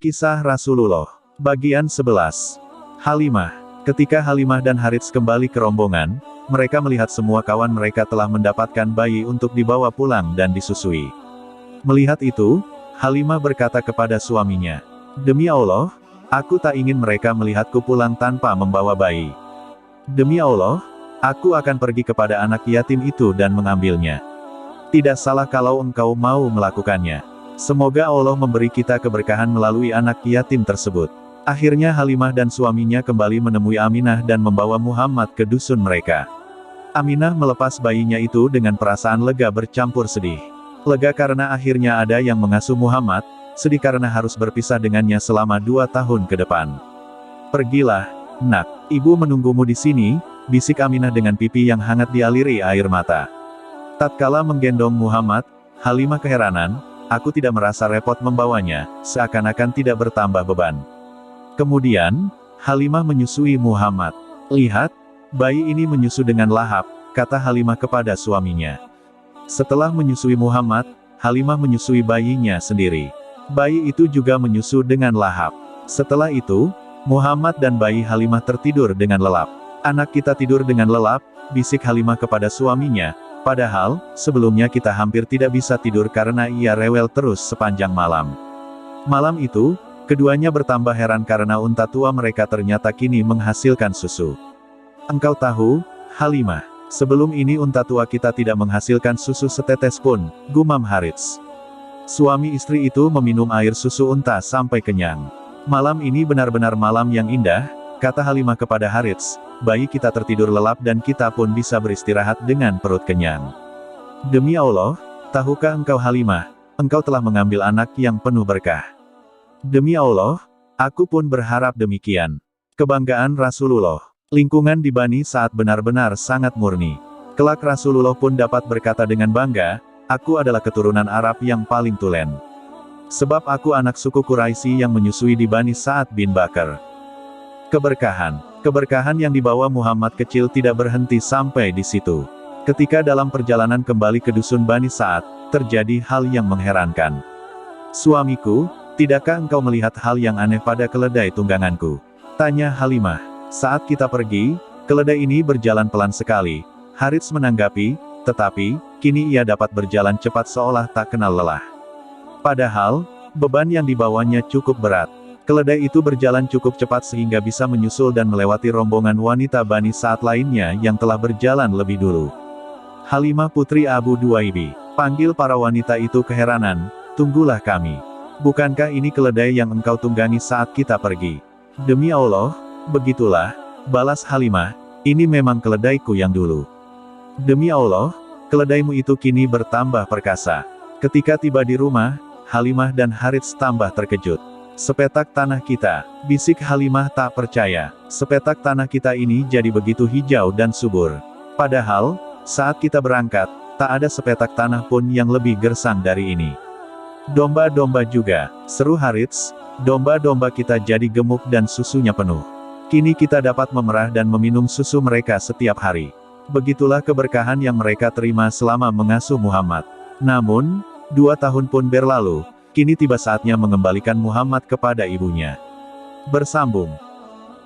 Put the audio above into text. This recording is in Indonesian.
Kisah Rasulullah. Bagian 11. Halimah. Ketika Halimah dan Harits kembali ke rombongan, mereka melihat semua kawan mereka telah mendapatkan bayi untuk dibawa pulang dan disusui. Melihat itu, Halimah berkata kepada suaminya, "Demi Allah, aku tak ingin mereka melihatku pulang tanpa membawa bayi. Demi Allah, aku akan pergi kepada anak yatim itu dan mengambilnya. Tidak salah kalau engkau mau melakukannya. Semoga Allah memberi kita keberkahan melalui anak yatim tersebut." Akhirnya Halimah dan suaminya kembali menemui Aminah dan membawa Muhammad ke dusun mereka. Aminah melepas bayinya itu dengan perasaan lega bercampur sedih. Lega karena akhirnya ada yang mengasuh Muhammad, sedih karena harus berpisah dengannya selama 2 tahun ke depan. "Pergilah, nak, ibu menunggumu di sini," bisik Aminah dengan pipi yang hangat dialiri air mata. Tatkala menggendong Muhammad, Halimah keheranan, "Aku tidak merasa repot membawanya, seakan-akan tidak bertambah beban." Kemudian, Halimah menyusui Muhammad. "Lihat, bayi ini menyusu dengan lahap," kata Halimah kepada suaminya. Setelah menyusui Muhammad, Halimah menyusui bayinya sendiri. Bayi itu juga menyusu dengan lahap. Setelah itu, Muhammad dan bayi Halimah tertidur dengan lelap. "Anak kita tidur dengan lelap," bisik Halimah kepada suaminya, "padahal, sebelumnya kita hampir tidak bisa tidur karena ia rewel terus sepanjang malam." Malam itu, keduanya bertambah heran karena unta tua mereka ternyata kini menghasilkan susu. "Engkau tahu, Halimah, sebelum ini unta tua kita tidak menghasilkan susu setetes pun," gumam Harits. Suami istri itu meminum air susu unta sampai kenyang. "Malam ini benar-benar malam yang indah," kata Halimah kepada Harits, "bayi kita tertidur lelap dan kita pun bisa beristirahat dengan perut kenyang." "Demi Allah, tahukah engkau Halimah, engkau telah mengambil anak yang penuh berkah." "Demi Allah, aku pun berharap demikian." Kebanggaan Rasulullah. Lingkungan di Bani Sa'ad benar-benar sangat murni. Kelak Rasulullah pun dapat berkata dengan bangga, "Aku adalah keturunan Arab yang paling tulen. Sebab aku anak suku Quraisy yang menyusui di Bani Sa'ad bin Bakar." Keberkahan. Keberkahan yang dibawa Muhammad kecil tidak berhenti sampai di situ. Ketika dalam perjalanan kembali ke dusun Bani Sa'ad, terjadi hal yang mengherankan. "Suamiku, tidakkah engkau melihat hal yang aneh pada keledai tungganganku?" tanya Halimah. "Saat kita pergi, keledai ini berjalan pelan sekali," Harits menanggapi, "tetapi, kini ia dapat berjalan cepat seolah tak kenal lelah. Padahal, beban yang dibawanya cukup berat." Keledai itu berjalan cukup cepat sehingga bisa menyusul dan melewati rombongan wanita Bani Sa'ad lainnya yang telah berjalan lebih dulu. "Halimah putri Abu Duwaibi," panggil para wanita itu keheranan, "tunggulah kami. Bukankah ini keledai yang engkau tunggangi saat kita pergi?" "Demi Allah, begitulah," balas Halimah, "ini memang keledaiku yang dulu." "Demi Allah, keledaimu itu kini bertambah perkasa." Ketika tiba di rumah, Halimah dan Harits tambah terkejut. "Sepetak tanah kita," bisik Halimah tak percaya. "Sepetak tanah kita ini jadi begitu hijau dan subur. Padahal, saat kita berangkat, tak ada sepetak tanah pun yang lebih gersang dari ini." "Domba-domba juga," seru Harits, "domba-domba kita jadi gemuk dan susunya penuh. Kini kita dapat memerah dan meminum susu mereka setiap hari." Begitulah keberkahan yang mereka terima selama mengasuh Muhammad. Namun, 2 tahun pun berlalu, kini tiba saatnya mengembalikan Muhammad kepada ibunya. Bersambung.